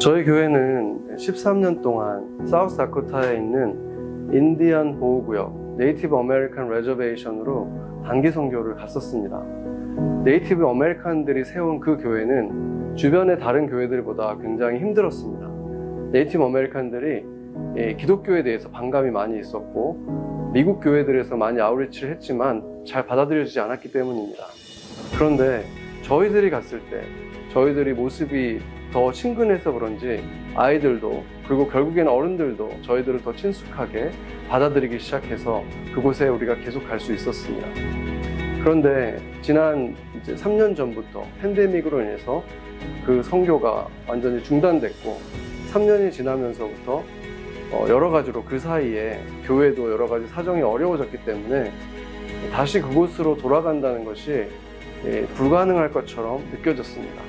저희 교회는 13년 동안 사우스 다코타에 있는 인디안 보호구역 네이티브 아메리칸 레저베이션으로 단기 선교를 갔었습니다. 네이티브 아메리칸들이 세운 그 교회는 주변의 다른 교회들보다 굉장히 힘들었습니다. 네이티브 아메리칸들이 기독교에 대해서 반감이 많이 있었고 미국 교회들에서 많이 아웃리치를 했지만 잘 받아들여지지 않았기 때문입니다. 그런데 저희들이 갔을 때 저희들이 모습이 더 친근해서 그런지 아이들도 그리고 결국에는 어른들도 저희들을 더 친숙하게 받아들이기 시작해서 그곳에 우리가 계속 갈 수 있었습니다. 그런데 지난 이제 3년 전부터 팬데믹으로 인해서 그 선교가 완전히 중단됐고 3년이 지나면서부터 여러 가지로 그 사이에 교회도 여러 가지 사정이 어려워졌기 때문에 다시 그곳으로 돌아간다는 것이 불가능할 것처럼 느껴졌습니다.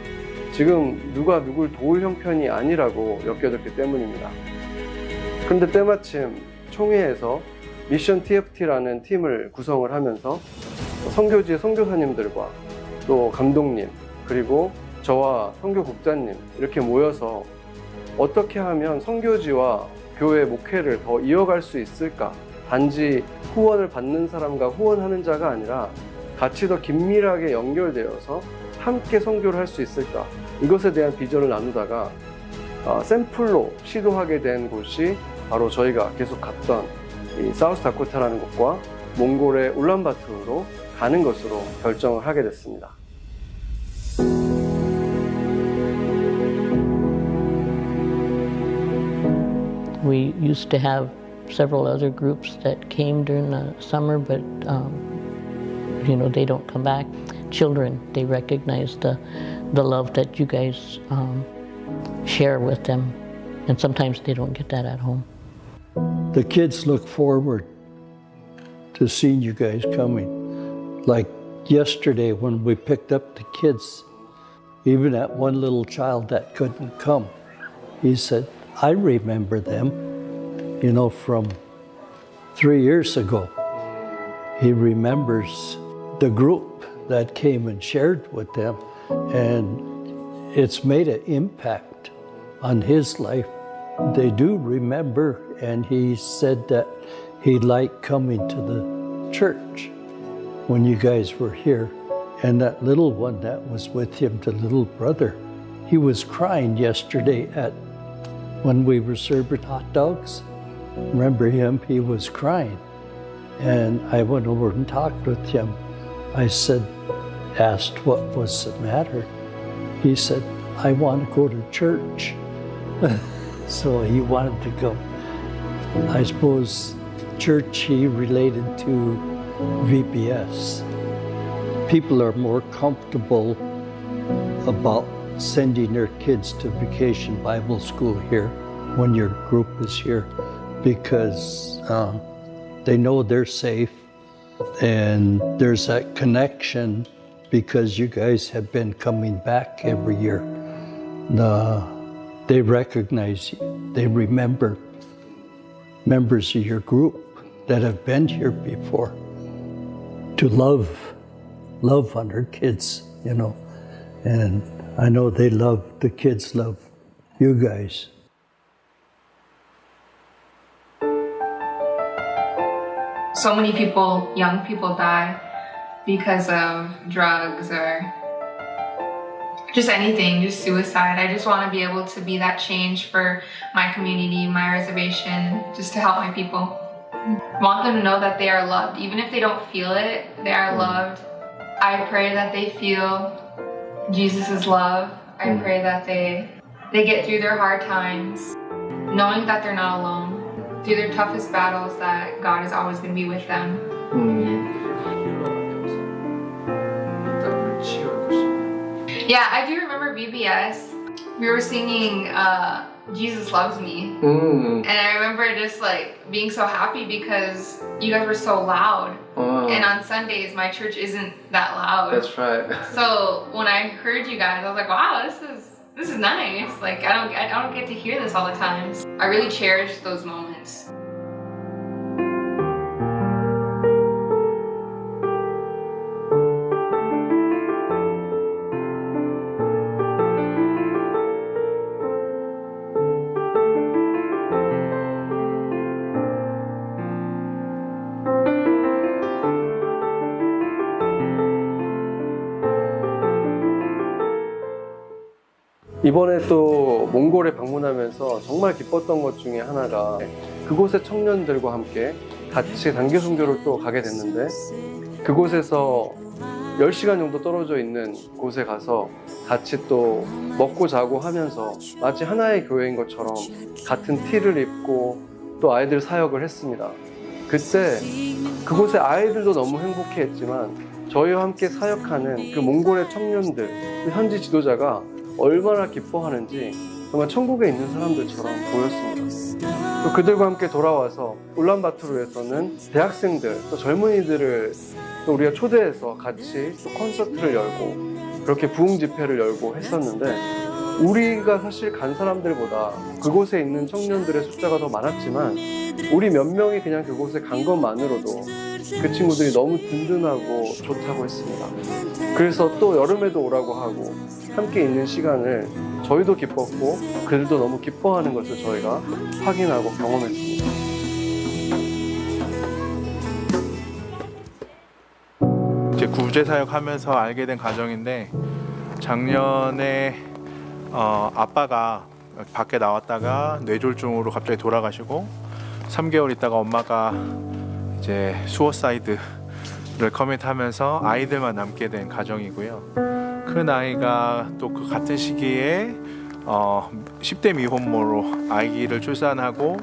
지금 누가 누굴 도울 형편이 아니라고 엮여졌기 때문입니다. 그런데 때마침 총회에서 미션 TFT라는 팀을 구성을 하면서 선교지의 선교사님들과 또 감독님 그리고 저와 선교국장님 이렇게 모여서 어떻게 하면 선교지와 교회 목회를 더 이어갈 수 있을까? 단지 후원을 받는 사람과 후원하는 자가 아니라 같이 더 긴밀하게 연결되어서 함께 선교를 할 수 있을까? 이것에 대한 비전을 나누다가 샘플로 시도하게 된 곳이 바로 저희가 계속 갔던 이 사우스 다코타라는 곳과 몽골의 울란바토르로 가는 것으로 결정을 하게 됐습니다. We used to have several other groups that came during the summer, but they don't come back. Children, they recognize the love that you guys share with them, and sometimes they don't get that at home. The kids look forward to seeing you guys coming. Like yesterday when we picked up the kids, even that one little child that couldn't come, he said, I remember them, from 3 years ago. He remembers the group that came and shared with them, and it's made an impact on his life. They do remember, and he said that he liked coming to the church when you guys were here. And that little one that was with him, the little brother, he was crying yesterday when we were serving hot dogs. Remember him? He was crying. And I went over and talked with him. I asked what was the matter. He said, I want to go to church. So he wanted to go. I suppose church he related to VBS. People are more comfortable about sending their kids to Vacation Bible School here when your group is here because they know they're safe and there's that connection because you guys have been coming back every year. They recognize you. They remember members of your group that have been here before to love on their kids, and I know the kids love you guys. So many people, young people die because of drugs or just anything, just suicide. I just want to be able to be that change for my community, my reservation, just to help my people. I want them to know that they are loved. Even if they don't feel it, they are loved. I pray that they feel Jesus' love. I pray that they get through their hard times, knowing that they're not alone. Through their toughest battles, that God is always going to be with them. Yeah, I do remember VBS. We were singing Jesus Loves Me. And I remember just being so happy because you guys were so loud. And on Sundays, my church isn't that loud. That's right. So when I heard you guys, I was like, wow, this is nice. I don't get to hear this all the time. I really cherish those moments. 이번에 또 몽골에 방문하면서 정말 기뻤던 것 중에 하나가 그곳의 청년들과 함께 같이 단기 선교를 또 가게 됐는데, 그곳에서 10시간 정도 떨어져 있는 곳에 가서 같이 또 먹고 자고 하면서 마치 하나의 교회인 것처럼 같은 티를 입고 또 아이들 사역을 했습니다. 그때 그곳의 아이들도 너무 행복해했지만 저희와 함께 사역하는 그 몽골의 청년들, 그 현지 지도자가 얼마나 기뻐하는지 정말 천국에 있는 사람들처럼 보였습니다. 또 그들과 함께 돌아와서 울란바토르에서는 대학생들, 또 젊은이들을 또 우리가 초대해서 같이 또 콘서트를 열고 그렇게 부흥 집회를 열고 했었는데, 우리가 사실 간 사람들보다 그곳에 있는 청년들의 숫자가 더 많았지만 우리 몇 명이 그냥 그곳에 간 것만으로도 그 친구들이 너무 든든하고 좋다고 했습니다. 그래서 또 여름에도 오라고 하고 함께 있는 시간을 저희도 기뻤고 그들도 너무 기뻐하는 것을 저희가 확인하고 경험했습니다. 이제 구제사역하면서 알게 된 가정인데, 작년에 아빠가 밖에 나왔다가 뇌졸중으로 갑자기 돌아가시고 3개월 있다가 엄마가 이제 수어사이드를 커밋하면서 아이들만 남게 된 가정이고요. 큰 아이가 또 그 같은 시기에 10대 미혼모로 아기를 출산하고,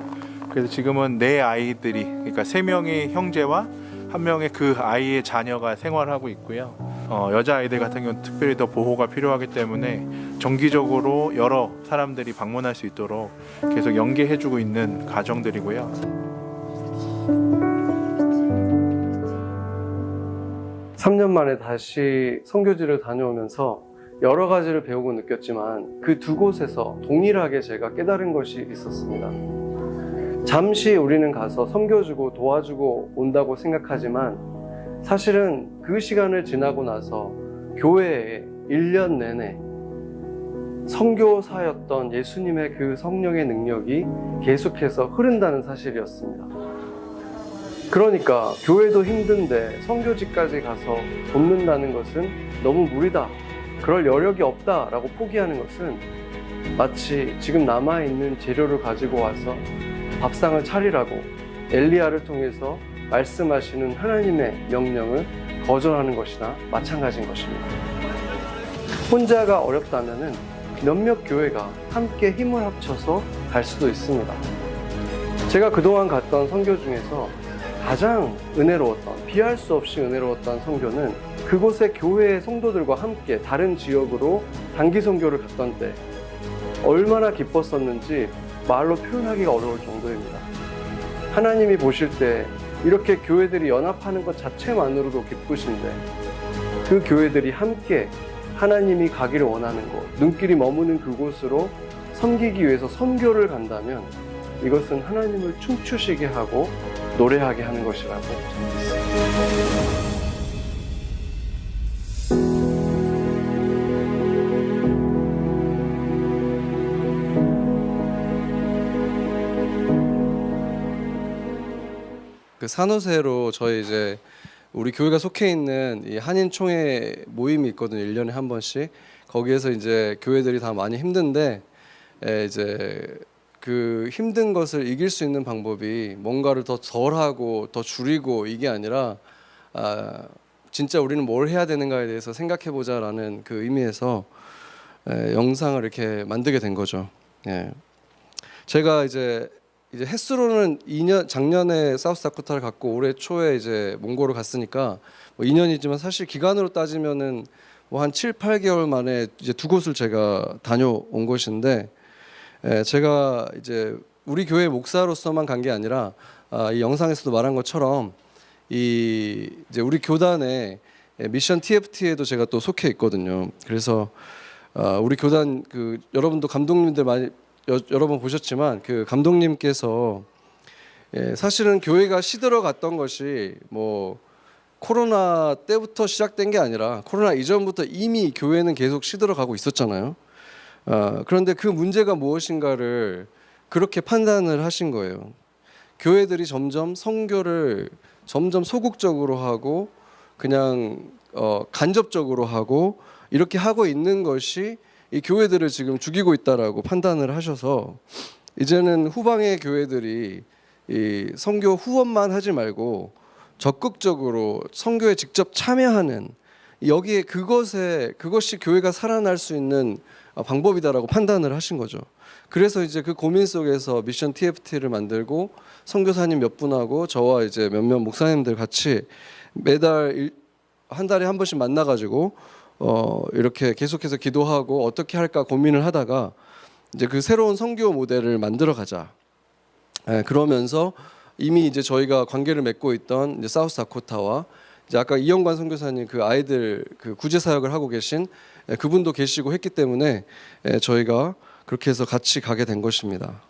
그래서 지금은 4아이들이, 그러니까 3명의 형제와 1명의 그 아이의 자녀가 생활하고 있고요. 여자아이들 같은 경우는 특별히 더 보호가 필요하기 때문에 정기적으로 여러 사람들이 방문할 수 있도록 계속 연계해주고 있는 가정들이고요. 3년 만에 다시 선교지를 다녀오면서 여러 가지를 배우고 느꼈지만 그 두 곳에서 동일하게 제가 깨달은 것이 있었습니다. 잠시 우리는 가서 섬겨주고 도와주고 온다고 생각하지만 사실은 그 시간을 지나고 나서 교회에 1년 내내 선교사였던 예수님의 그 성령의 능력이 계속해서 흐른다는 사실이었습니다. 그러니까 교회도 힘든데 선교지까지 가서 돕는다는 것은 너무 무리다, 그럴 여력이 없다 라고 포기하는 것은 마치 지금 남아있는 재료를 가지고 와서 밥상을 차리라고 엘리야를 통해서 말씀하시는 하나님의 명령을 거절하는 것이나 마찬가지인 것입니다. 혼자가 어렵다면 몇몇 교회가 함께 힘을 합쳐서 갈 수도 있습니다. 제가 그동안 갔던 선교 중에서 가장 은혜로웠던, 비할 수 없이 은혜로웠던 선교는 그곳의 교회의 성도들과 함께 다른 지역으로 단기 선교를 갔던 때 얼마나 기뻤었는지 말로 표현하기가 어려울 정도입니다. 하나님이 보실 때 이렇게 교회들이 연합하는 것 자체만으로도 기쁘신데, 그 교회들이 함께 하나님이 가기를 원하는 곳, 눈길이 머무는 그곳으로 섬기기 위해서 선교를 간다면 이것은 하나님을 춤추시게 하고 노래하게 하는 것이라고 저는 믿습니다. 그 산호세로 저희 이제 우리 교회가 속해 있는 이 한인 총회 모임이 있거든요. 1년에 한 번씩. 거기에서 이제 교회들이 다 많이 힘든데 이제 그 힘든 것을 이길 수 있는 방법이 뭔가를 더 덜하고 더 줄이고 이게 아니라 진짜 우리는 뭘 해야 되는가에 대해서 생각해 보자라는 그 의미에서 영상을 이렇게 만들게 된 거죠. 예. 제가 이제 햇수로는 작년에 사우스다코타를 갔고 올해 초에 이제 몽골을 갔으니까 뭐 2년이지만 사실 기간으로 따지면은 뭐 한 7, 8개월 만에 이제 두 곳을 제가 다녀온 것인데, 제가 이제 우리 교회 목사로서만 간 게 아니라 이 영상에서도 말한 것처럼 이제 우리 교단의 미션 TFT에도 제가 또 속해 있거든요. 그래서 우리 교단 그 여러분도 감독님들 많이 여러 번 보셨지만 그 감독님께서 사실은 교회가 시들어갔던 것이 뭐 코로나 때부터 시작된 게 아니라 코로나 이전부터 이미 교회는 계속 시들어가고 있었잖아요. 그런데 그 문제가 무엇인가를 그렇게 판단을 하신 거예요. 교회들이 점점 선교를 점점 소극적으로 하고 그냥 간접적으로 하고 이렇게 하고 있는 것이 이 교회들을 지금 죽이고 있다라고 판단을 하셔서 이제는 후방의 교회들이 이 선교 후원만 하지 말고 적극적으로 선교에 직접 참여하는 여기에 그것이 교회가 살아날 수 있는 방법이다라고 판단을 하신 거죠. 그래서 이제 그 고민 속에서 미션 TFT를 만들고 선교사님 몇 분하고 저와 이제 몇몇 목사님들 같이 매달 한 달에 한 번씩 만나가지고 이렇게 계속해서 기도하고 어떻게 할까 고민을 하다가 이제 그 새로운 선교 모델을 만들어 가자. 그러면서 이미 이제 저희가 관계를 맺고 있던 이제 사우스 다코타와 이제 아까 이영관 선교사님 그 아이들 그 구제 사역을 하고 계신 그분도 계시고 했기 때문에 저희가 그렇게 해서 같이 가게 된 것입니다.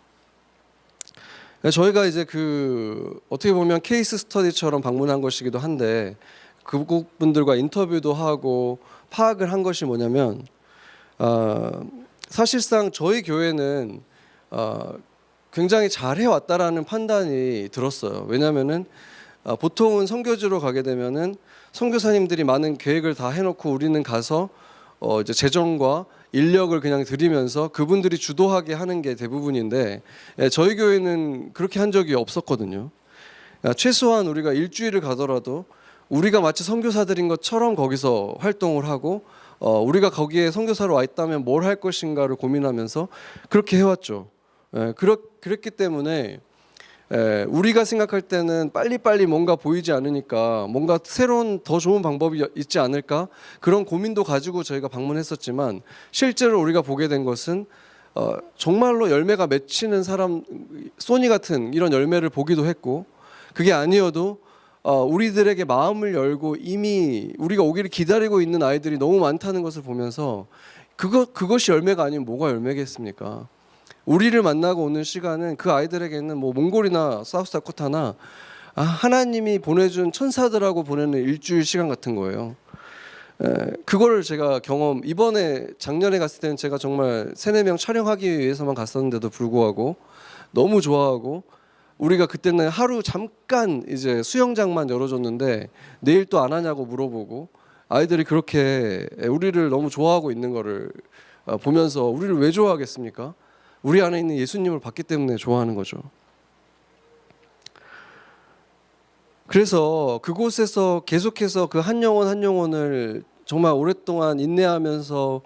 저희가 이제 그 어떻게 보면 케이스 스터디처럼 방문한 것이기도 한데 그분들과 인터뷰도 하고 파악을 한 것이 뭐냐면 사실상 저희 교회는 굉장히 잘 해왔다라는 판단이 들었어요. 왜냐하면은 보통은 선교지로 가게 되면은 선교사님들이 많은 계획을 다 해놓고 우리는 가서 이제 재정과 인력을 그냥 드리면서 그분들이 주도하게 하는 게 대부분인데 저희 교회는 그렇게 한 적이 없었거든요. 최소한 우리가 일주일을 가더라도 우리가 마치 선교사들인 것처럼 거기서 활동을 하고 우리가 거기에 선교사로 와 있다면 뭘 할 것인가를 고민하면서 그렇게 해왔죠. 그랬기 때문에 우리가 생각할 때는 빨리빨리 뭔가 보이지 않으니까 뭔가 새로운 더 좋은 방법이 있지 않을까 그런 고민도 가지고 저희가 방문했었지만 실제로 우리가 보게 된 것은 정말로 열매가 맺히는 사람 소니 같은 이런 열매를 보기도 했고 그게 아니어도 우리들에게 마음을 열고 이미 우리가 오기를 기다리고 있는 아이들이 너무 많다는 것을 보면서 그것이 열매가 아니면 뭐가 열매겠습니까? 우리를 만나고 오는 시간은 그 아이들에게는 뭐 몽골이나 사우스다코타나 하나님이 보내준 천사들하고 보내는 일주일 시간 같은 거예요. 그거를 제가 이번에 작년에 갔을 때는 제가 정말 3-4명 촬영하기 위해서만 갔었는데도 불구하고 너무 좋아하고 우리가 그때는 하루 잠깐 이제 수영장만 열어줬는데 내일 또 안 하냐고 물어보고 아이들이 그렇게 우리를 너무 좋아하고 있는 거를 보면서 우리를 왜 좋아하겠습니까? 우리 안에 있는 예수님을 봤기 때문에 좋아하는 거죠. 그래서 그곳에서 계속해서 그 한 영혼을 정말 오랫동안 인내하면서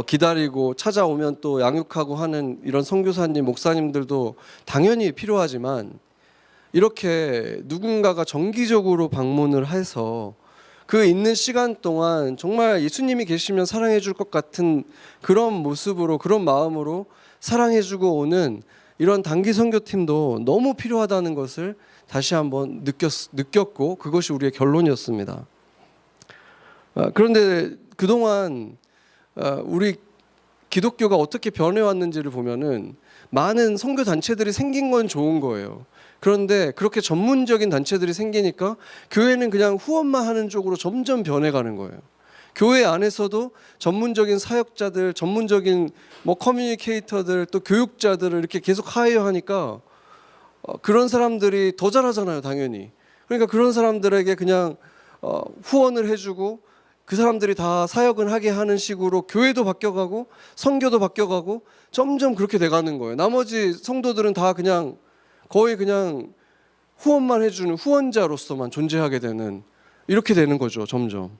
기다리고 찾아오면 또 양육하고 하는 이런 선교사님, 목사님들도 당연히 필요하지만 이렇게 누군가가 정기적으로 방문을 해서 그 있는 시간 동안 정말 예수님이 계시면 사랑해 줄 것 같은 그런 모습으로 그런 마음으로 사랑해주고 오는 이런 단기 선교팀도 너무 필요하다는 것을 다시 한번 느꼈고 그것이 우리의 결론이었습니다. 그런데 그동안 우리 기독교가 어떻게 변해왔는지를 보면은 많은 선교 단체들이 생긴 건 좋은 거예요. 그런데 그렇게 전문적인 단체들이 생기니까 교회는 그냥 후원만 하는 쪽으로 점점 변해가는 거예요. 교회 안에서도 전문적인 사역자들, 전문적인 뭐 커뮤니케이터들, 또 교육자들을 이렇게 계속 하이어하니까 그런 사람들이 더 잘하잖아요, 당연히. 그러니까 그런 사람들에게 그냥 후원을 해주고 그 사람들이 다 사역을 하게 하는 식으로 교회도 바뀌어가고 선교도 바뀌어가고 점점 그렇게 돼가는 거예요. 나머지 성도들은 다 그냥 거의 그냥 후원만 해주는 후원자로서만 존재하게 되는 이렇게 되는 거죠, 점점.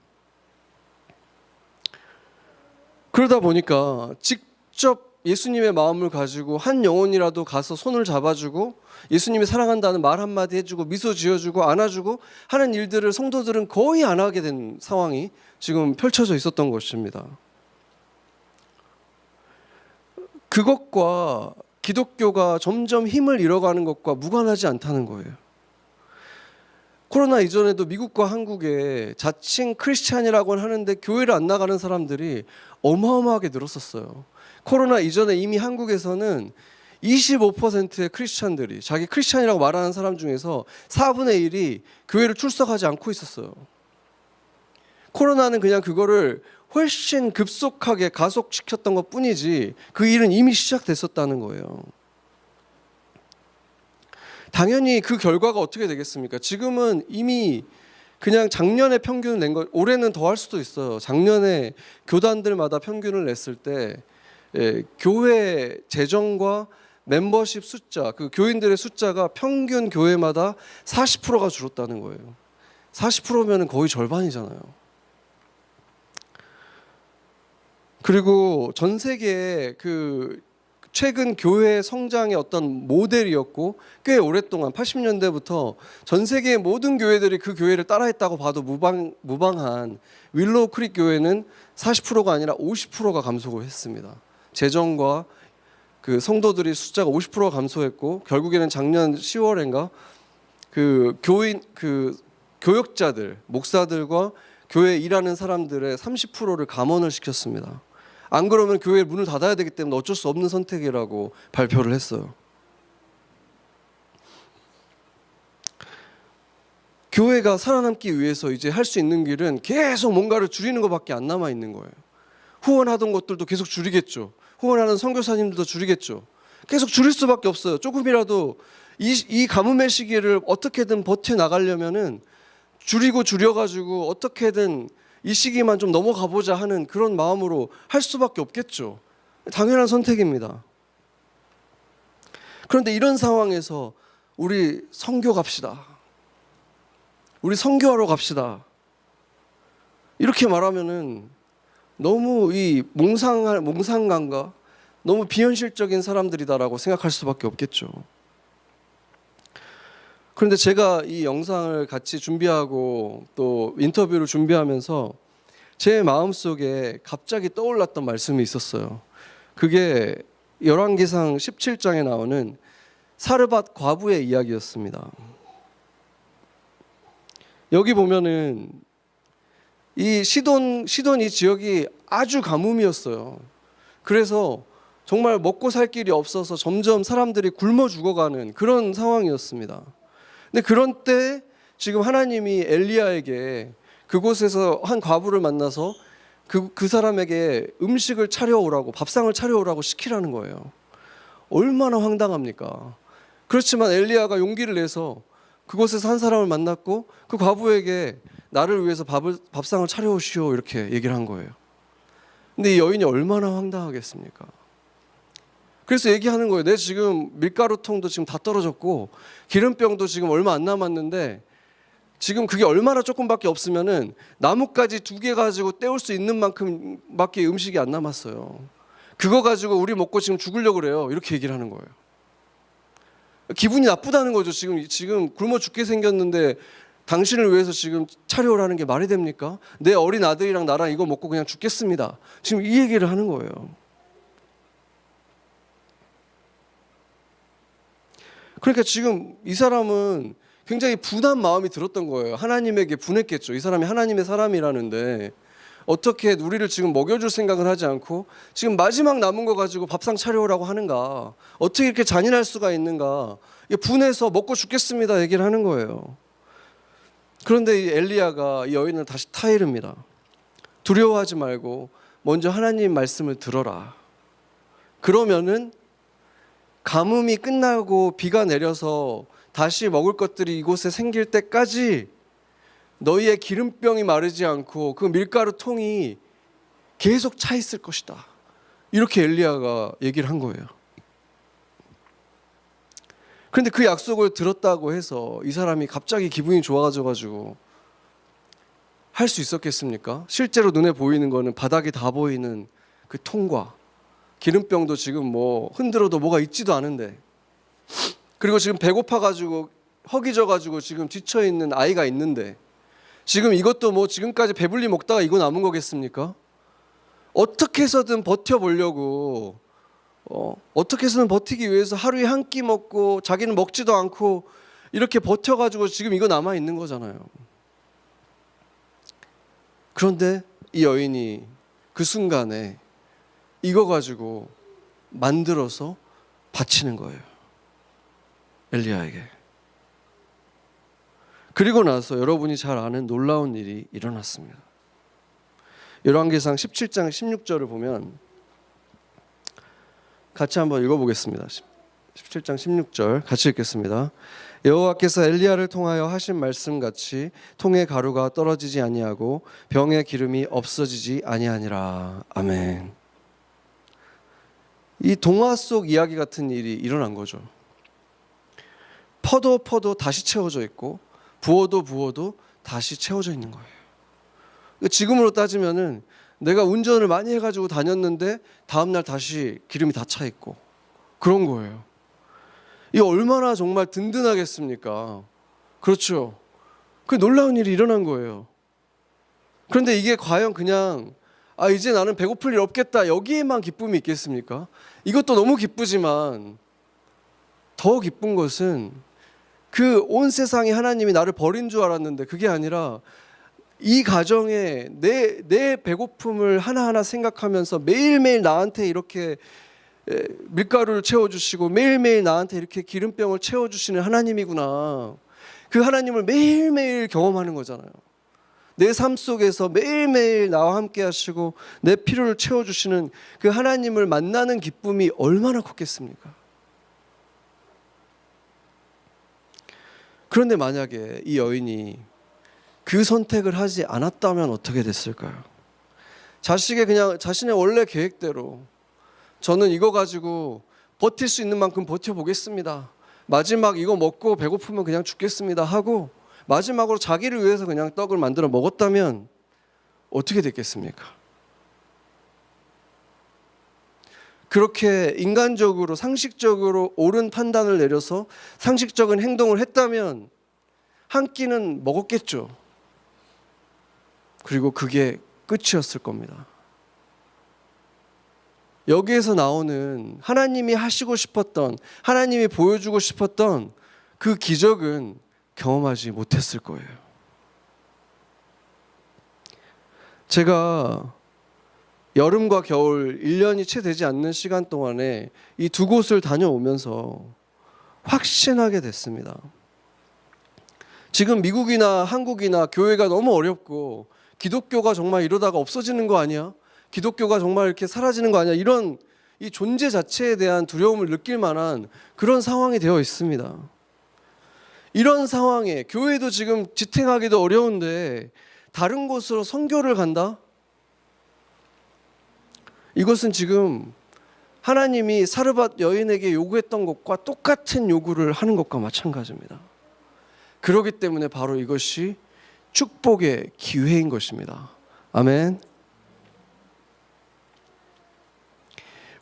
그러다 보니까 직접 예수님의 마음을 가지고 한 영혼이라도 가서 손을 잡아주고 예수님이 사랑한다는 말 한마디 해주고 미소 지어주고 안아주고 하는 일들을 성도들은 거의 안 하게 된 상황이 지금 펼쳐져 있었던 것입니다. 그것과 기독교가 점점 힘을 잃어가는 것과 무관하지 않다는 거예요. 코로나 이전에도 미국과 한국에 자칭 크리스찬이라고는 하는데 교회를 안 나가는 사람들이 어마어마하게 늘었었어요. 코로나 이전에 이미 한국에서는 25%의 크리스찬들이 자기 크리스찬이라고 말하는 사람 중에서 4분의 1이 교회를 출석하지 않고 있었어요. 코로나는 그냥 그거를 훨씬 급속하게 가속시켰던 것 뿐이지 그 일은 이미 시작됐었다는 거예요. 당연히 그 결과가 어떻게 되겠습니까? 지금은 이미 그냥 작년에 평균을 낸 거, 올해는 더 할 수도 있어요. 작년에 교단들마다 평균을 냈을 때 교회 재정과 멤버십 숫자, 그 교인들의 숫자가 평균 교회마다 40%가 줄었다는 거예요. 40%면 거의 절반이잖아요. 그리고 전 세계에 그 최근 교회 성장의 어떤 모델이었고 꽤 오랫동안 80년대부터 전 세계의 모든 교회들이 그 교회를 따라했다고 봐도 무방한 윌로우 크릭 교회는 40%가 아니라 50%가 감소했습니다. 재정과 그 성도들이 숫자가 50%가 감소했고 결국에는 작년 10월인가 그 교역자들, 목사들과 교회에 일하는 사람들의 30%를 감원을 시켰습니다. 안 그러면 교회 문을 닫아야 되기 때문에 어쩔 수 없는 선택이라고 발표를 했어요. 교회가 살아남기 위해서 이제 할 수 있는 길은 계속 뭔가를 줄이는 것밖에 안 남아 있는 거예요. 후원하던 것들도 계속 줄이겠죠. 후원하는 선교사님들도 줄이겠죠. 계속 줄일 수밖에 없어요. 조금이라도 이 가뭄의 시기를 어떻게든 버텨나가려면은 줄이고 줄여가지고 어떻게든 이 시기만 좀 넘어가 보자 하는 그런 마음으로 할 수밖에 없겠죠. 당연한 선택입니다. 그런데 이런 상황에서 우리 선교 갑시다. 우리 선교하러 갑시다. 이렇게 말하면은 너무 이 몽상가인가? 너무 비현실적인 사람들이다라고 생각할 수밖에 없겠죠. 그런데 제가 이 영상을 같이 준비하고 또 인터뷰를 준비하면서 제 마음속에 갑자기 떠올랐던 말씀이 있었어요. 그게 열왕기상 17장에 나오는 사르밧 과부의 이야기였습니다. 여기 보면은 이 시돈 이 지역이 아주 가뭄이었어요. 그래서 정말 먹고 살 길이 없어서 점점 사람들이 굶어 죽어가는 그런 상황이었습니다. 근데 그런 때 지금 하나님이 엘리야에게 그곳에서 한 과부를 만나서 그 사람에게 음식을 차려오라고, 밥상을 차려오라고 시키라는 거예요. 얼마나 황당합니까? 그렇지만 엘리야가 용기를 내서 그곳에서 한 사람을 만났고 그 과부에게 나를 위해서 밥상을 차려오시오 이렇게 얘기를 한 거예요. 근데 이 여인이 얼마나 황당하겠습니까? 그래서 얘기하는 거예요. 내 지금 밀가루통도 지금 다 떨어졌고 기름병도 지금 얼마 안 남았는데 지금 그게 얼마나 조금밖에 없으면은 나뭇가지 2개 가지고 때울 수 있는 만큼밖에 음식이 안 남았어요. 그거 가지고 우리 먹고 지금 죽으려고 그래요. 이렇게 얘기를 하는 거예요. 기분이 나쁘다는 거죠. 지금 굶어 죽게 생겼는데 당신을 위해서 지금 차려오라는 게 말이 됩니까? 내 어린 아들이랑 나랑 이거 먹고 그냥 죽겠습니다. 지금 이 얘기를 하는 거예요. 그러니까 지금 이 사람은 굉장히 분한 마음이 들었던 거예요. 하나님에게 분했겠죠. 이 사람이 하나님의 사람이라는데 어떻게 우리를 지금 먹여줄 생각을 하지 않고 지금 마지막 남은 거 가지고 밥상 차려오라고 하는가? 어떻게 이렇게 잔인할 수가 있는가? 분해서 먹고 죽겠습니다 얘기를 하는 거예요. 그런데 이 엘리야가 이 여인을 다시 타이릅니다. 두려워하지 말고 먼저 하나님 말씀을 들어라. 그러면은 가뭄이 끝나고 비가 내려서 다시 먹을 것들이 이곳에 생길 때까지 너희의 기름병이 마르지 않고 그 밀가루 통이 계속 차 있을 것이다. 이렇게 엘리야가 얘기를 한 거예요. 그런데 그 약속을 들었다고 해서 이 사람이 갑자기 기분이 좋아져가지고 할 수 있었겠습니까? 실제로 눈에 보이는 거는 바닥에 다 보이는 그 통과 기름병도 지금 뭐 흔들어도 뭐가 있지도 않은데 그리고 지금 배고파가지고 허기져가지고 지금 지쳐있는 아이가 있는데 지금 이것도 뭐 지금까지 배불리 먹다가 이거 남은 거겠습니까? 어떻게 해서든 버텨보려고 어떻게 해서든 버티기 위해서 하루에 한 끼 먹고 자기는 먹지도 않고 이렇게 버텨가지고 지금 이거 남아있는 거잖아요. 그런데 이 여인이 그 순간에 이거 가지고 만들어서 바치는 거예요. 엘리야에게. 그리고 나서 여러분이 잘 아는 놀라운 일이 일어났습니다. 열왕기상 17장 16절을 보면 같이 한번 읽어보겠습니다. 17장 16절 같이 읽겠습니다. 여호와께서 엘리야를 통하여 하신 말씀같이 통의 가루가 떨어지지 아니하고 병의 기름이 없어지지 아니하니라. 아멘. 이 동화 속 이야기 같은 일이 일어난 거죠. 퍼도 다시 채워져 있고 부어도 다시 채워져 있는 거예요. 지금으로 따지면은 내가 운전을 많이 해가지고 다녔는데 다음날 다시 기름이 다 차 있고 그런 거예요. 이 얼마나 정말 든든하겠습니까? 그렇죠. 그 놀라운 일이 일어난 거예요. 그런데 이게 과연 그냥 이제 나는 배고플 일 없겠다 여기에만 기쁨이 있겠습니까? 이것도 너무 기쁘지만 더 기쁜 것은 그 온 세상에 하나님이 나를 버린 줄 알았는데 그게 아니라 이 가정에 내 배고픔을 하나하나 생각하면서 매일매일 나한테 이렇게 밀가루를 채워주시고 매일매일 나한테 이렇게 기름병을 채워주시는 하나님이구나. 그 하나님을 매일매일 경험하는 거잖아요. 내 삶 속에서 매일매일 나와 함께 하시고 내 필요를 채워주시는 그 하나님을 만나는 기쁨이 얼마나 컸겠습니까? 그런데 만약에 이 여인이 그 선택을 하지 않았다면 어떻게 됐을까요? 자신의 원래 계획대로 저는 이거 가지고 버틸 수 있는 만큼 버텨보겠습니다. 마지막 이거 먹고 배고프면 그냥 죽겠습니다 하고 마지막으로 자기를 위해서 그냥 떡을 만들어 먹었다면 어떻게 됐겠습니까? 그렇게 인간적으로 상식적으로 옳은 판단을 내려서 상식적인 행동을 했다면 한 끼는 먹었겠죠. 그리고 그게 끝이었을 겁니다. 여기에서 나오는 하나님이 하시고 싶었던, 하나님이 보여주고 싶었던 그 기적은 경험하지 못했을 거예요. 제가 여름과 겨울 1년이 채 되지 않는 시간 동안에 이 두 곳을 다녀오면서 확신하게 됐습니다. 지금 미국이나 한국이나 교회가 너무 어렵고 기독교가 정말 이러다가 없어지는 거 아니야? 기독교가 정말 이렇게 사라지는 거 아니야? 이런 이 존재 자체에 대한 두려움을 느낄 만한 그런 상황이 되어 있습니다. 이런 상황에 교회도 지금 지탱하기도 어려운데 다른 곳으로 선교를 간다? 이것은 지금 하나님이 사르밧 여인에게 요구했던 것과 똑같은 요구를 하는 것과 마찬가지입니다. 그렇기 때문에 바로 이것이 축복의 기회인 것입니다. 아멘.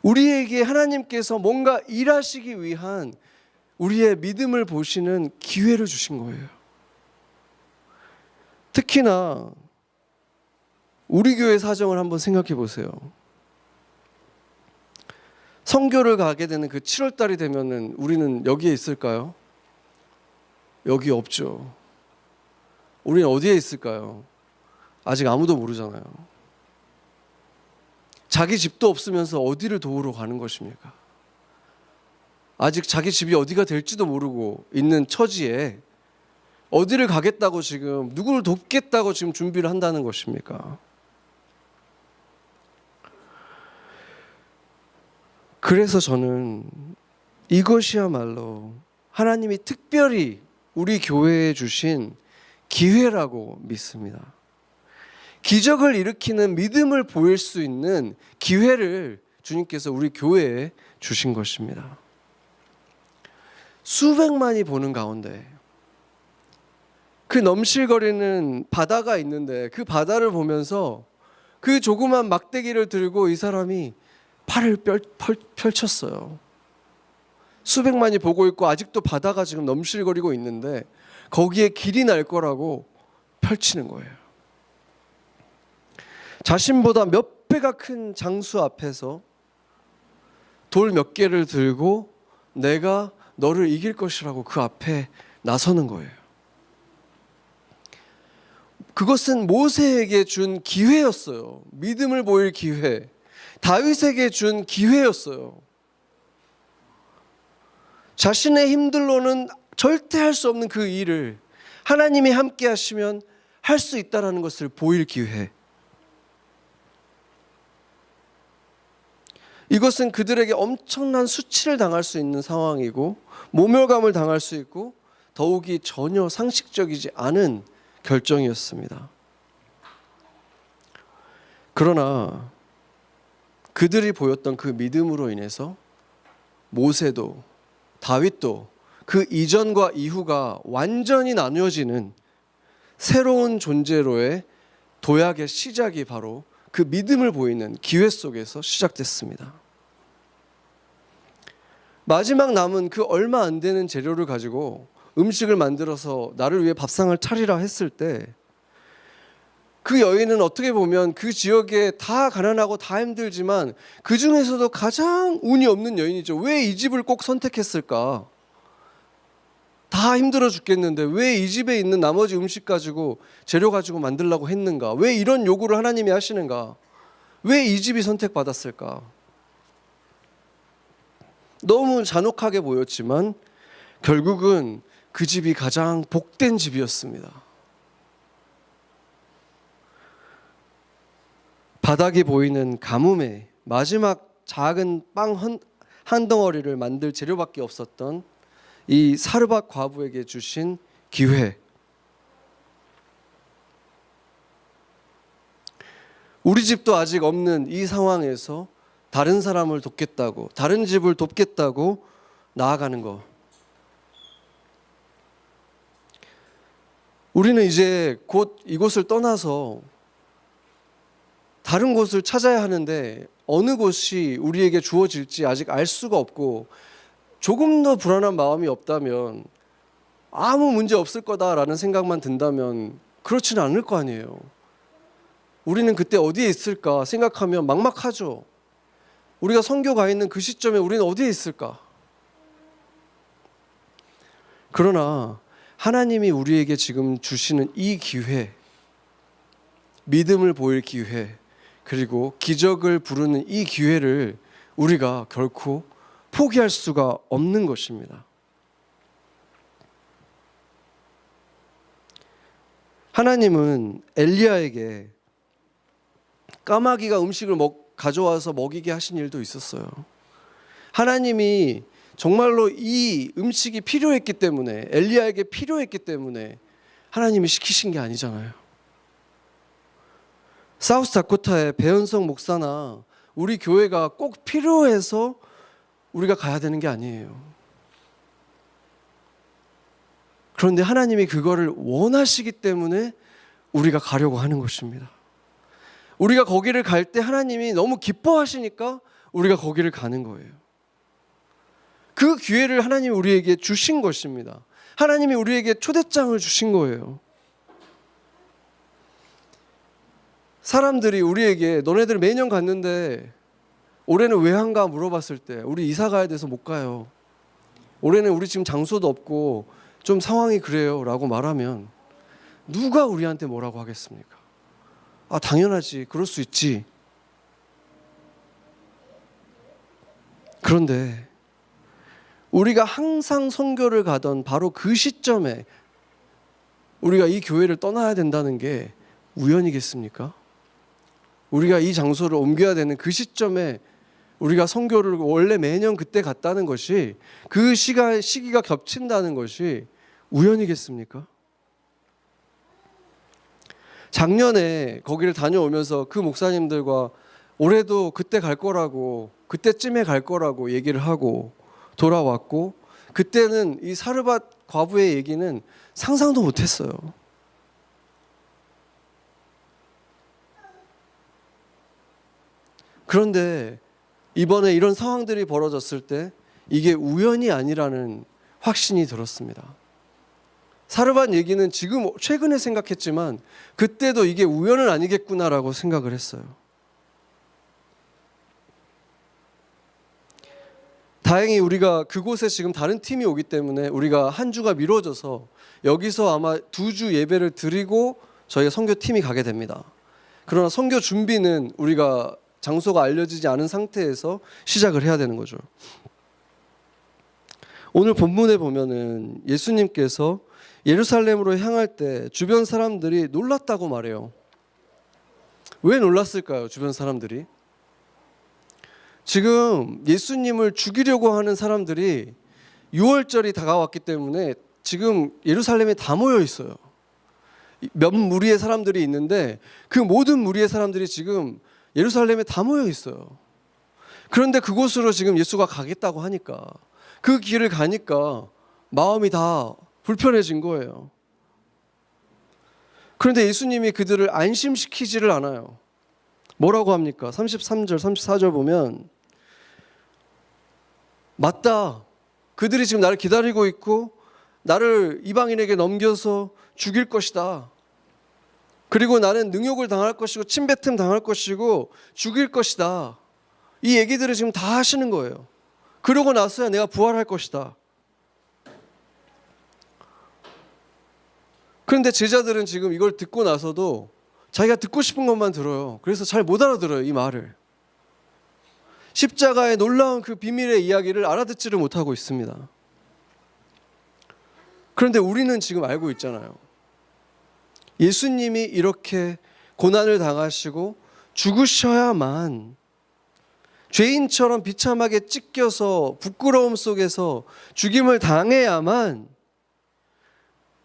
우리에게 하나님께서 뭔가 일하시기 위한 우리의 믿음을 보시는 기회를 주신 거예요. 특히나 우리 교회 사정을 한번 생각해 보세요. 선교를 가게 되는 그 7월 달이 되면은 우리는 여기에 있을까요? 여기 없죠. 우리는 어디에 있을까요? 아직 아무도 모르잖아요. 자기 집도 없으면서 어디를 도우러 가는 것입니까? 아직 자기 집이 어디가 될지도 모르고 있는 처지에 어디를 가겠다고 지금 누구를 돕겠다고 지금 준비를 한다는 것입니까? 그래서 저는 이것이야말로 하나님이 특별히 우리 교회에 주신 기회라고 믿습니다. 기적을 일으키는 믿음을 보일 수 있는 기회를 주님께서 우리 교회에 주신 것입니다. 수백만이 보는 가운데 그 넘실거리는 바다가 있는데 그 바다를 보면서 그 조그만 막대기를 들고 이 사람이 팔을 펼쳤어요. 수백만이 보고 있고 아직도 바다가 지금 넘실거리고 있는데 거기에 길이 날 거라고 펼치는 거예요. 자신보다 몇 배가 큰 장수 앞에서 돌 몇 개를 들고 내가 너를 이길 것이라고 그 앞에 나서는 거예요. 그것은 모세에게 준 기회였어요. 믿음을 보일 기회. 다윗에게 준 기회였어요. 자신의 힘들로는 절대 할 수 없는 그 일을 하나님이 함께 하시면 할 수 있다는 것을 보일 기회. 이것은 그들에게 엄청난 수치를 당할 수 있는 상황이고 모멸감을 당할 수 있고 더욱이 전혀 상식적이지 않은 결정이었습니다. 그러나 그들이 보였던 그 믿음으로 인해서 모세도 다윗도 그 이전과 이후가 완전히 나뉘어지는 새로운 존재로의 도약의 시작이 바로 그 믿음을 보이는 기회 속에서 시작됐습니다. 마지막 남은 그 얼마 안 되는 재료를 가지고 음식을 만들어서 나를 위해 밥상을 차리라 했을 때 그 여인은 어떻게 보면 그 지역에 다 가난하고 다 힘들지만 그 중에서도 가장 운이 없는 여인이죠. 왜 이 집을 꼭 선택했을까? 다 힘들어 죽겠는데 왜 이 집에 있는 나머지 음식 가지고 재료 가지고 만들려고 했는가? 왜 이런 요구를 하나님이 하시는가? 왜 이 집이 선택받았을까? 너무 잔혹하게 보였지만 결국은 그 집이 가장 복된 집이었습니다. 바닥이 보이는 가뭄에 마지막 작은 빵 한 덩어리를 만들 재료밖에 없었던 이 사르밧 과부에게 주신 기회. 우리 집도 아직 없는 이 상황에서 다른 사람을 돕겠다고, 다른 집을 돕겠다고 나아가는 것. 우리는 이제 곧 이곳을 떠나서 다른 곳을 찾아야 하는데 어느 곳이 우리에게 주어질지 아직 알 수가 없고 조금 더 불안한 마음이 없다면 아무 문제 없을 거다라는 생각만 든다면 그렇지는 않을 거 아니에요. 우리는 그때 어디에 있을까 생각하면 막막하죠. 우리가 선교 가 있는 그 시점에 우리는 어디에 있을까? 그러나 하나님이 우리에게 지금 주시는 이 기회, 믿음을 보일 기회, 그리고 기적을 부르는 이 기회를 우리가 결코 포기할 수가 없는 것입니다. 하나님은 엘리야에게 까마귀가 음식을 가져와서 먹이게 하신 일도 있었어요. 하나님이 정말로 이 음식이 필요했기 때문에, 엘리야에게 필요했기 때문에 하나님이 시키신 게 아니잖아요. 사우스다코타의 배현성 목사나 우리 교회가 꼭 필요해서 우리가 가야 되는 게 아니에요. 그런데 하나님이 그거를 원하시기 때문에 우리가 가려고 하는 것입니다. 우리가 거기를 갈 때 하나님이 너무 기뻐하시니까 우리가 거기를 가는 거예요. 그 기회를 하나님이 우리에게 주신 것입니다. 하나님이 우리에게 초대장을 주신 거예요. 사람들이 우리에게 너네들 매년 갔는데 올해는 왜 안 가 물어봤을 때 우리 이사 가야 돼서 못 가요. 올해는 우리 지금 장소도 없고 좀 상황이 그래요 라고 말하면 누가 우리한테 뭐라고 하겠습니까? 아, 당연하지. 그럴 수 있지. 그런데 우리가 항상 선교를 가던 바로 그 시점에 우리가 이 교회를 떠나야 된다는 게 우연이겠습니까? 우리가 이 장소를 옮겨야 되는 그 시점에 우리가 선교를 원래 매년 그때 갔다는 것이 그 시기가 겹친다는 것이 우연이겠습니까? 작년에 거기를 다녀오면서 그 목사님들과 올해도 그때 갈 거라고, 그때쯤에 갈 거라고 얘기를 하고 돌아왔고, 그때는 이 사르밧 과부의 얘기는 상상도 못했어요. 그런데 이번에 이런 상황들이 벌어졌을 때 이게 우연이 아니라는 확신이 들었습니다. 사르밧 얘기는 지금 최근에 생각했지만 그때도 이게 우연은 아니겠구나라고 생각을 했어요. 다행히 우리가 그곳에 지금 다른 팀이 오기 때문에 우리가 한 주가 미뤄져서 여기서 아마 2주 예배를 드리고 저희가 선교팀이 가게 됩니다. 그러나 선교 준비는 우리가 장소가 알려지지 않은 상태에서 시작을 해야 되는 거죠. 오늘 본문에 보면은 예수님께서 예루살렘으로 향할 때 주변 사람들이 놀랐다고 말해요. 왜 놀랐을까요? 주변 사람들이. 지금 예수님을 죽이려고 하는 사람들이 6월절이 다가왔기 때문에 지금 예루살렘에 다 모여 있어요. 몇 무리의 사람들이 있는데 그 모든 무리의 사람들이 지금 예루살렘에 다 모여 있어요. 그런데 그곳으로 지금 예수가 가겠다고 하니까, 그 길을 가니까 마음이 다 불편해진 거예요. 그런데 예수님이 그들을 안심시키지를 않아요. 뭐라고 합니까? 33절, 34절 보면, 맞다. 그들이 지금 나를 기다리고 있고 나를 이방인에게 넘겨서 죽일 것이다. 그리고 나는 능욕을 당할 것이고 침뱉음 당할 것이고 죽일 것이다. 이 얘기들을 지금 다 하시는 거예요. 그러고 나서야 내가 부활할 것이다. 그런데 제자들은 지금 이걸 듣고 나서도 자기가 듣고 싶은 것만 들어요. 그래서 잘 못 알아들어요, 이 말을. 십자가의 놀라운 그 비밀의 이야기를 알아듣지를 못하고 있습니다. 그런데 우리는 지금 알고 있잖아요. 예수님이 이렇게 고난을 당하시고 죽으셔야만, 죄인처럼 비참하게 찢겨서 부끄러움 속에서 죽임을 당해야만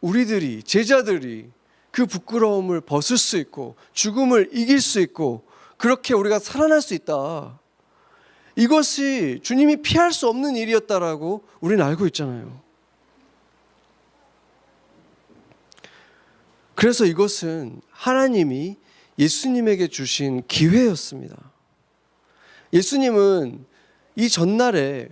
우리들이, 제자들이 그 부끄러움을 벗을 수 있고 죽음을 이길 수 있고 그렇게 우리가 살아날 수 있다. 이것이 주님이 피할 수 없는 일이었다라고 우리는 알고 있잖아요. 그래서 이것은 하나님이 예수님에게 주신 기회였습니다. 예수님은 이 전날에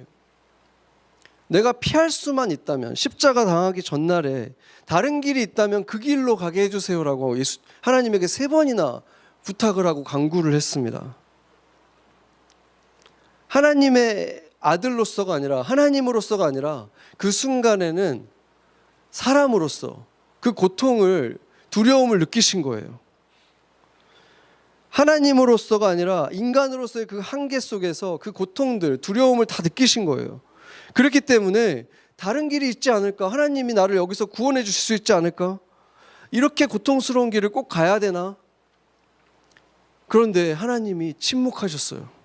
내가 피할 수만 있다면, 십자가 당하기 전날에 다른 길이 있다면 그 길로 가게 해주세요라고 하나님에게 3번이나 부탁을 하고 간구를 했습니다. 하나님의 아들로서가 아니라, 하나님으로서가 아니라 그 순간에는 사람으로서 그 고통을, 두려움을 느끼신 거예요. 하나님으로서가 아니라 인간으로서의 그 한계 속에서 그 고통들, 두려움을 다 느끼신 거예요. 그렇기 때문에 다른 길이 있지 않을까? 하나님이 나를 여기서 구원해 주실 수 있지 않을까? 이렇게 고통스러운 길을 꼭 가야 되나? 그런데 하나님이 침묵하셨어요.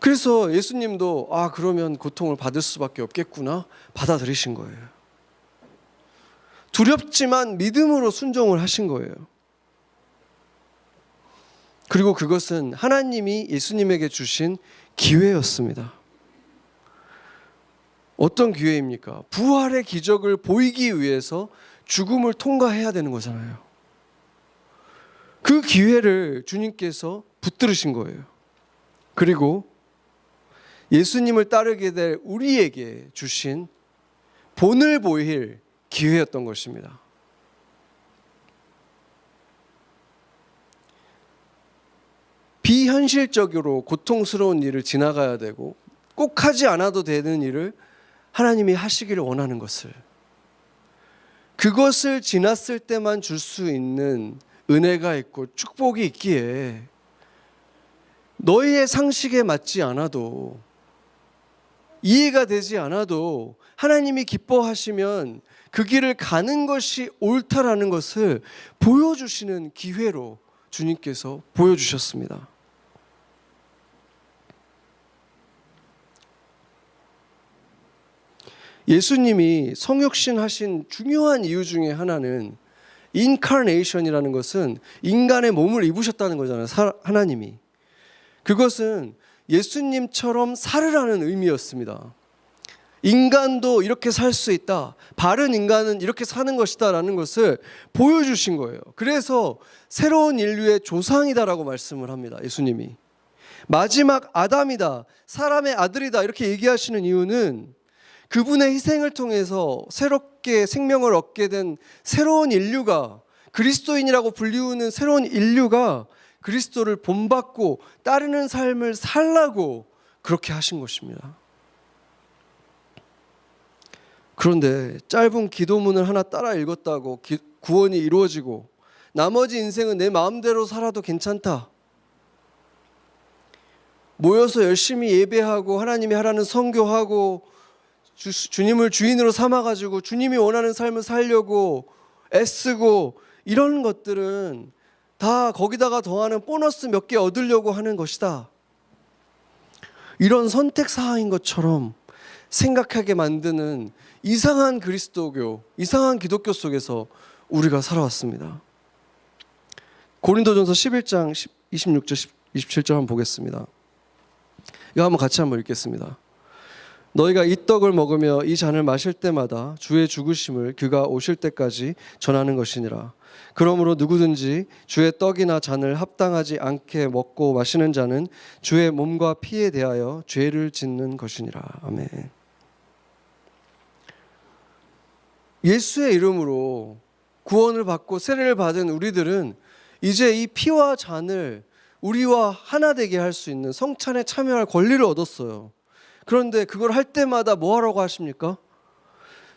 그래서 예수님도 그러면 고통을 받을 수밖에 없겠구나 받아들이신 거예요. 두렵지만 믿음으로 순종을 하신 거예요. 그리고 그것은 하나님이 예수님에게 주신 기회였습니다. 어떤 기회입니까? 부활의 기적을 보이기 위해서 죽음을 통과해야 되는 거잖아요. 그 기회를 주님께서 붙들으신 거예요. 그리고 예수님을 따르게 될 우리에게 주신 본을 보일 기회였던 것입니다. 비현실적으로 고통스러운 일을 지나가야 되고 꼭 하지 않아도 되는 일을 하나님이 하시기를 원하는 것을, 그것을 지났을 때만 줄 수 있는 은혜가 있고 축복이 있기에 너희의 상식에 맞지 않아도, 이해가 되지 않아도 하나님이 기뻐하시면 그 길을 가는 것이 옳다라는 것을 보여주시는 기회로 주님께서 보여주셨습니다. 예수님이 성육신 하신 중요한 이유 중에 하나는 인카네이션이라는 것은 인간의 몸을 입으셨다는 거잖아요. 하나님이. 그것은 예수님처럼 살으라는 의미였습니다. 인간도 이렇게 살 수 있다. 바른 인간은 이렇게 사는 것이다 라는 것을 보여주신 거예요. 그래서 새로운 인류의 조상이다라고 말씀을 합니다. 예수님이. 마지막 아담이다. 사람의 아들이다. 이렇게 얘기하시는 이유는 그분의 희생을 통해서 새롭게 생명을 얻게 된 새로운 인류가, 그리스도인이라고 불리우는 새로운 인류가 그리스도를 본받고 따르는 삶을 살라고 그렇게 하신 것입니다. 그런데 짧은 기도문을 하나 따라 읽었다고 구원이 이루어지고 나머지 인생은 내 마음대로 살아도 괜찮다. 모여서 열심히 예배하고 하나님이 하라는 선교하고 주님을 주인으로 삼아가지고 주님이 원하는 삶을 살려고 애쓰고 이런 것들은 다 거기다가 더하는 보너스 몇 개 얻으려고 하는 것이다. 이런 선택 사항인 것처럼 생각하게 만드는 이상한 그리스도교, 이상한 기독교 속에서 우리가 살아왔습니다. 고린도전서 11장 26절 27절 한번 보겠습니다. 이거 한번 같이 한번 읽겠습니다. 너희가 이 떡을 먹으며 이 잔을 마실 때마다 주의 죽으심을 그가 오실 때까지 전하는 것이니라. 그러므로 누구든지 주의 떡이나 잔을 합당하지 않게 먹고 마시는 자는 주의 몸과 피에 대하여 죄를 짓는 것이니라. 아멘. 예수의 이름으로 구원을 받고 세례를 받은 우리들은 이제 이 피와 잔을 우리와 하나 되게 할 수 있는 성찬에 참여할 권리를 얻었어요. 그런데 그걸 할 때마다 뭐 하라고 하십니까?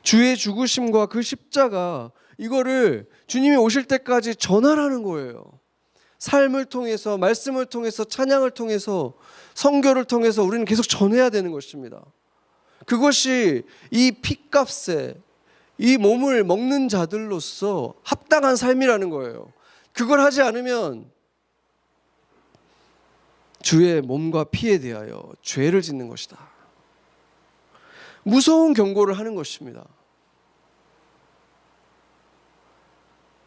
주의 죽으심과 그 십자가, 이거를 주님이 오실 때까지 전하라는 거예요. 삶을 통해서, 말씀을 통해서, 찬양을 통해서, 선교를 통해서 우리는 계속 전해야 되는 것입니다. 그것이 이 피값에 이 몸을 먹는 자들로서 합당한 삶이라는 거예요. 그걸 하지 않으면 주의 몸과 피에 대하여 죄를 짓는 것이다. 무서운 경고를 하는 것입니다.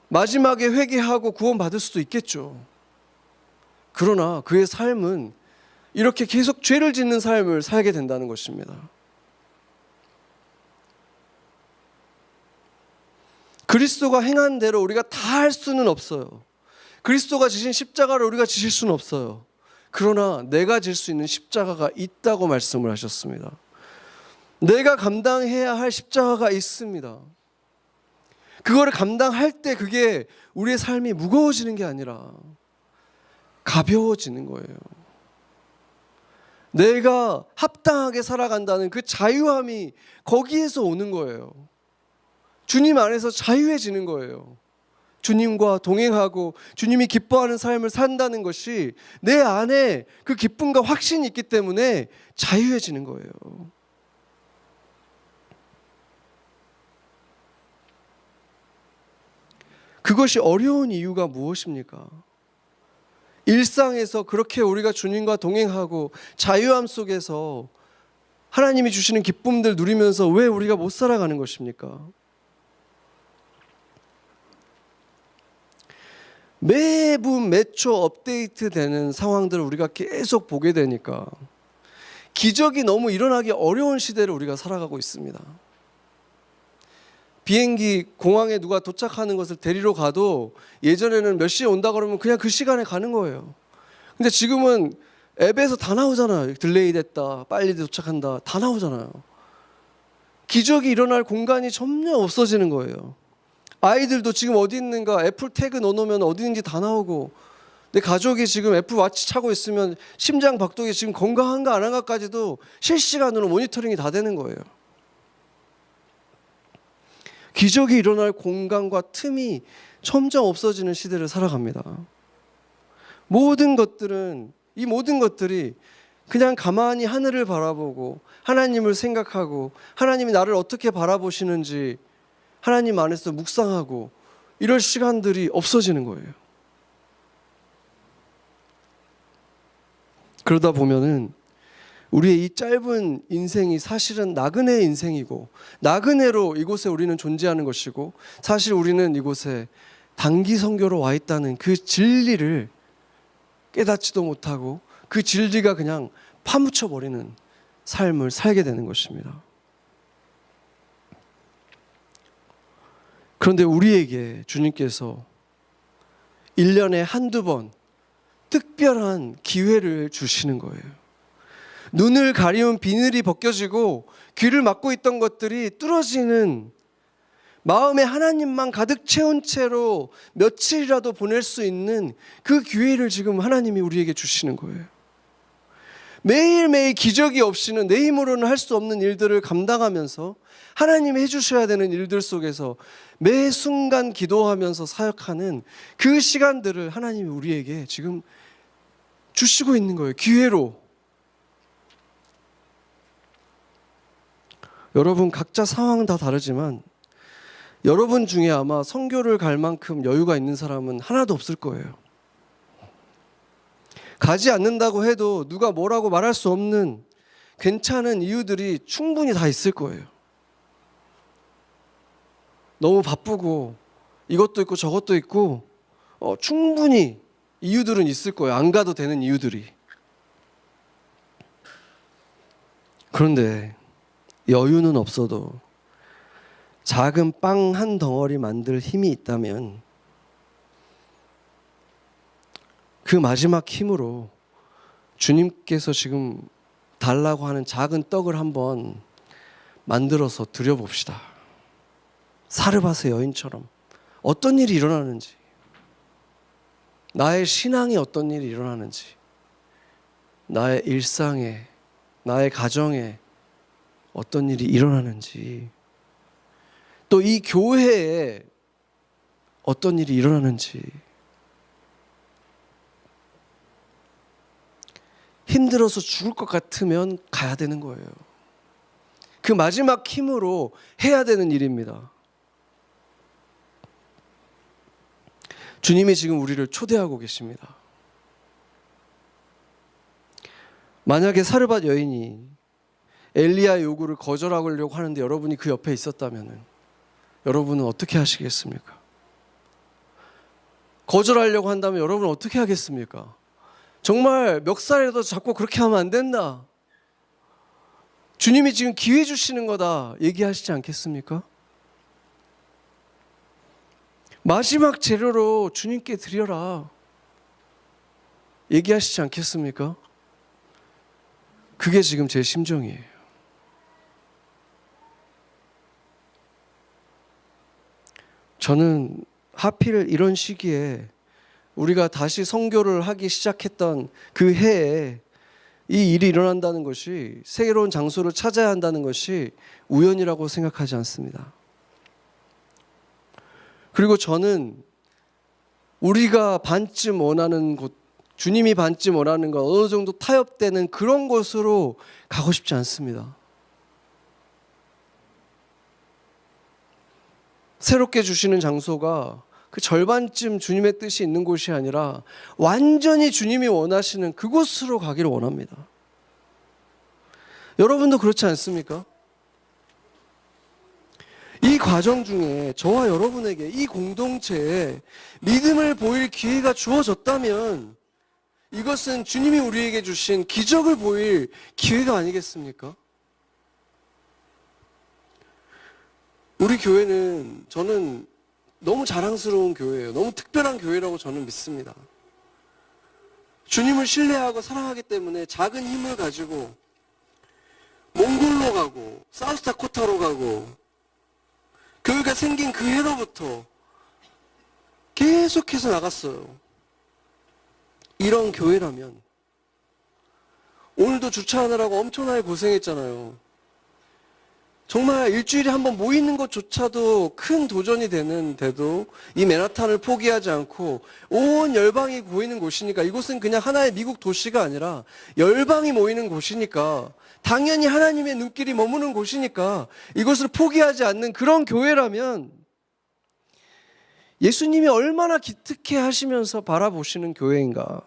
마지막에 회개하고 구원받을 수도 있겠죠. 그러나 그의 삶은 이렇게 계속 죄를 짓는 삶을 살게 된다는 것입니다. 그리스도가 행한 대로 우리가 다 할 수는 없어요. 그리스도가 지신 십자가를 우리가 지실 수는 없어요. 그러나 내가 질 수 있는 십자가가 있다고 말씀을 하셨습니다. 내가 감당해야 할 십자가가 있습니다. 그거를 감당할 때 그게 우리의 삶이 무거워지는 게 아니라 가벼워지는 거예요. 내가 합당하게 살아간다는 그 자유함이 거기에서 오는 거예요. 주님 안에서 자유해지는 거예요. 주님과 동행하고 주님이 기뻐하는 삶을 산다는 것이 내 안에 그 기쁨과 확신이 있기 때문에 자유해지는 거예요. 그것이 어려운 이유가 무엇입니까? 일상에서 그렇게 우리가 주님과 동행하고 자유함 속에서 하나님이 주시는 기쁨들 누리면서 왜 우리가 못 살아가는 것입니까? 매분 매초 업데이트 되는 상황들을 우리가 계속 보게 되니까 기적이 너무 일어나기 어려운 시대를 우리가 살아가고 있습니다. 비행기 공항에 누가 도착하는 것을 데리러 가도 예전에는 몇 시에 온다 그러면 그냥 그 시간에 가는 거예요. 근데 지금은 앱에서 다 나오잖아요. 딜레이 됐다, 빨리 도착한다, 다 나오잖아요. 기적이 일어날 공간이 점점 없어지는 거예요. 아이들도 지금 어디 있는가 애플 태그 넣어놓으면 어디 있는지 다 나오고, 내 가족이 지금 애플 워치 차고 있으면 심장 박동이 지금 건강한가 안 한가까지도 실시간으로 모니터링이 다 되는 거예요. 기적이 일어날 공간과 틈이 점점 없어지는 시대를 살아갑니다. 이 모든 것들이 그냥 가만히 하늘을 바라보고 하나님을 생각하고 하나님이 나를 어떻게 바라보시는지 하나님 안에서 묵상하고 이럴 시간들이 없어지는 거예요. 그러다 보면은 우리의 이 짧은 인생이 사실은 나그네의 인생이고 나그네로 이곳에 우리는 존재하는 것이고, 사실 우리는 이곳에 단기 선교로 와 있다는 그 진리를 깨닫지도 못하고 그 진리가 그냥 파묻혀버리는 삶을 살게 되는 것입니다. 그런데 우리에게 주님께서 1년에 한두 번 특별한 기회를 주시는 거예요. 눈을 가리운 비늘이 벗겨지고 귀를 막고 있던 것들이 뚫어지는, 마음에 하나님만 가득 채운 채로 며칠이라도 보낼 수 있는 그 기회를 지금 하나님이 우리에게 주시는 거예요. 매일매일 기적이 없이는 내 힘으로는 할 수 없는 일들을 감당하면서 하나님이 해주셔야 되는 일들 속에서 매 순간 기도하면서 사역하는 그 시간들을 하나님이 우리에게 지금 주시고 있는 거예요. 기회로. 여러분 각자 상황은 다 다르지만 여러분 중에 아마 선교를 갈 만큼 여유가 있는 사람은 하나도 없을 거예요. 가지 않는다고 해도 누가 뭐라고 말할 수 없는 괜찮은 이유들이 충분히 다 있을 거예요. 너무 바쁘고 이것도 있고 저것도 있고 충분히 이유들은 있을 거예요. 안 가도 되는 이유들이. 그런데 여유는 없어도 작은 빵 한 덩어리 만들 힘이 있다면 그 마지막 힘으로 주님께서 지금 달라고 하는 작은 떡을 한번 만들어서 드려봅시다. 사르밧의 여인처럼 어떤 일이 일어나는지, 나의 신앙에 어떤 일이 일어나는지, 나의 일상에, 나의 가정에 어떤 일이 일어나는지, 또 이 교회에 어떤 일이 일어나는지, 힘들어서 죽을 것 같으면 가야 되는 거예요. 그 마지막 힘으로 해야 되는 일입니다. 주님이 지금 우리를 초대하고 계십니다. 만약에 사르밧 여인이 엘리야의 요구를 거절하려고 하는데 여러분이 그 옆에 있었다면 여러분은 어떻게 하시겠습니까? 거절하려고 한다면 여러분은 어떻게 하겠습니까? 정말 멱살이라도 잡고 그렇게 하면 안 된다. 주님이 지금 기회 주시는 거다 얘기하시지 않겠습니까? 마지막 재료로 주님께 드려라 얘기하시지 않겠습니까? 그게 지금 제 심정이에요. 저는 하필 이런 시기에 우리가 다시 선교를 하기 시작했던 그 해에 이 일이 일어난다는 것이, 새로운 장소를 찾아야 한다는 것이 우연이라고 생각하지 않습니다. 그리고 저는 우리가 반쯤 원하는 곳, 주님이 반쯤 원하는 것, 어느 정도 타협되는 그런 곳으로 가고 싶지 않습니다. 새롭게 주시는 장소가 그 절반쯤 주님의 뜻이 있는 곳이 아니라 완전히 주님이 원하시는 그곳으로 가기를 원합니다. 여러분도 그렇지 않습니까? 이 과정 중에 저와 여러분에게, 이 공동체에 믿음을 보일 기회가 주어졌다면 이것은 주님이 우리에게 주신 기적을 보일 기회가 아니겠습니까? 우리 교회는, 저는 너무 자랑스러운 교회예요. 너무 특별한 교회라고 저는 믿습니다. 주님을 신뢰하고 사랑하기 때문에 작은 힘을 가지고 몽골로 가고 사우스다코타로 가고, 교회가 생긴 그 해로부터 계속해서 나갔어요. 이런 교회라면 오늘도 주차하느라고 엄청나게 고생했잖아요. 정말 일주일에 한번 모이는 것조차도 큰 도전이 되는데도 이 맨하탄을 포기하지 않고 온 열방이 모이는 곳이니까, 이곳은 그냥 하나의 미국 도시가 아니라 열방이 모이는 곳이니까, 당연히 하나님의 눈길이 머무는 곳이니까 이것을 포기하지 않는 그런 교회라면 예수님이 얼마나 기특해 하시면서 바라보시는 교회인가.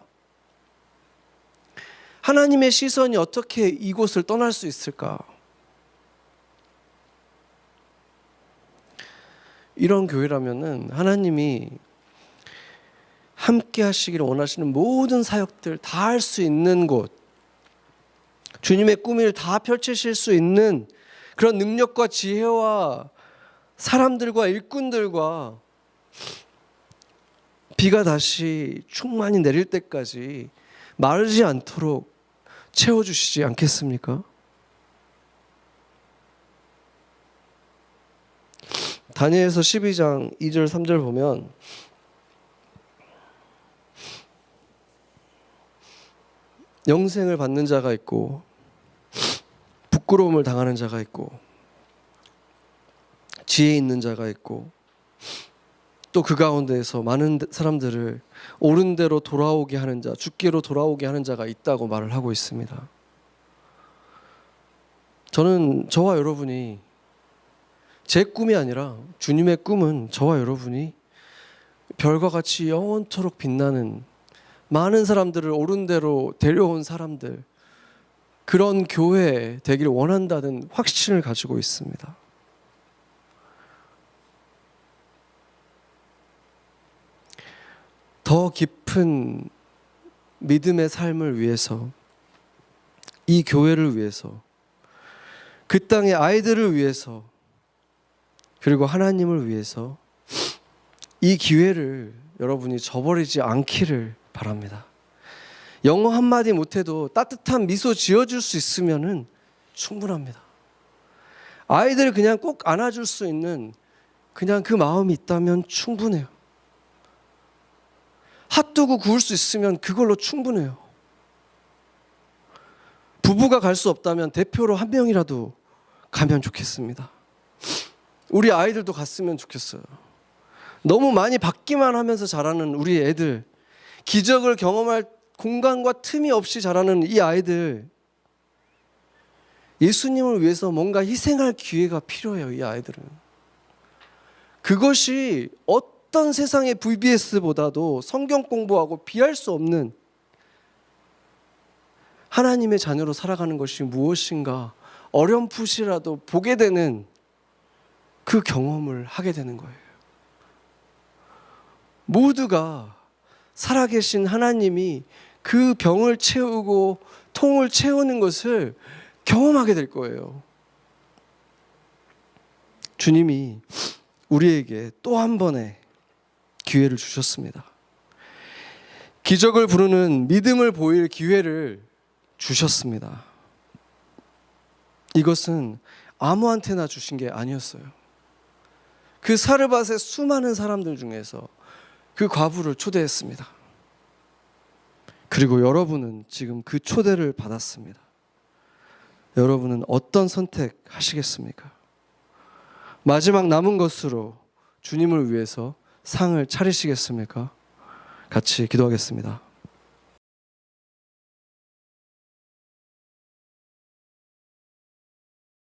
하나님의 시선이 어떻게 이곳을 떠날 수 있을까. 이런 교회라면은 하나님이 함께 하시기를 원하시는 모든 사역들 다 할 수 있는 곳, 주님의 꿈을 다 펼치실 수 있는 그런 능력과 지혜와 사람들과 일꾼들과 비가 다시 충만히 내릴 때까지 마르지 않도록 채워주시지 않겠습니까? 다니엘서 12장 2절 3절 보면 영생을 받는 자가 있고 부끄러움을 당하는 자가 있고 지혜 있는 자가 있고 또 그 가운데에서 많은 사람들을 옳은 대로 돌아오게 하는 자, 주께로 돌아오게 하는 자가 있다고 말을 하고 있습니다. 저는 저와 여러분이, 제 꿈이 아니라 주님의 꿈은 저와 여러분이 별과 같이 영원토록 빛나는 많은 사람들을 옳은 대로 데려온 사람들, 그런 교회 되기를 원한다는 확신을 가지고 있습니다. 더 깊은 믿음의 삶을 위해서, 이 교회를 위해서, 그 땅의 아이들을 위해서, 그리고 하나님을 위해서 이 기회를 여러분이 저버리지 않기를 바랍니다. 영어 한마디 못해도 따뜻한 미소 지어줄 수 있으면 충분합니다. 아이들을 그냥 꼭 안아줄 수 있는 그냥 그 마음이 있다면 충분해요. 핫도그 구울 수 있으면 그걸로 충분해요. 부부가 갈 수 없다면 대표로 한 명이라도 가면 좋겠습니다. 우리 아이들도 갔으면 좋겠어요. 너무 많이 받기만 하면서 자라는 우리 애들, 기적을 경험할 공간과 틈이 없이 자라는 이 아이들, 예수님을 위해서 뭔가 희생할 기회가 필요해요. 이 아이들은. 그것이 어떤 세상의 VBS보다도 성경 공부하고 비할 수 없는 하나님의 자녀로 살아가는 것이 무엇인가 어렴풋이라도 보게 되는 그 경험을 하게 되는 거예요. 모두가 살아계신 하나님이 그 병을 채우고 통을 채우는 것을 경험하게 될 거예요. 주님이 우리에게 또 한 번의 기회를 주셨습니다. 기적을 부르는 믿음을 보일 기회를 주셨습니다. 이것은 아무한테나 주신 게 아니었어요. 그 사르밧의 수많은 사람들 중에서 그 과부를 초대했습니다. 그리고 여러분은 지금 그 초대를 받았습니다. 여러분은 어떤 선택하시겠습니까? 마지막 남은 것으로 주님을 위해서 상을 차리시겠습니까? 같이 기도하겠습니다.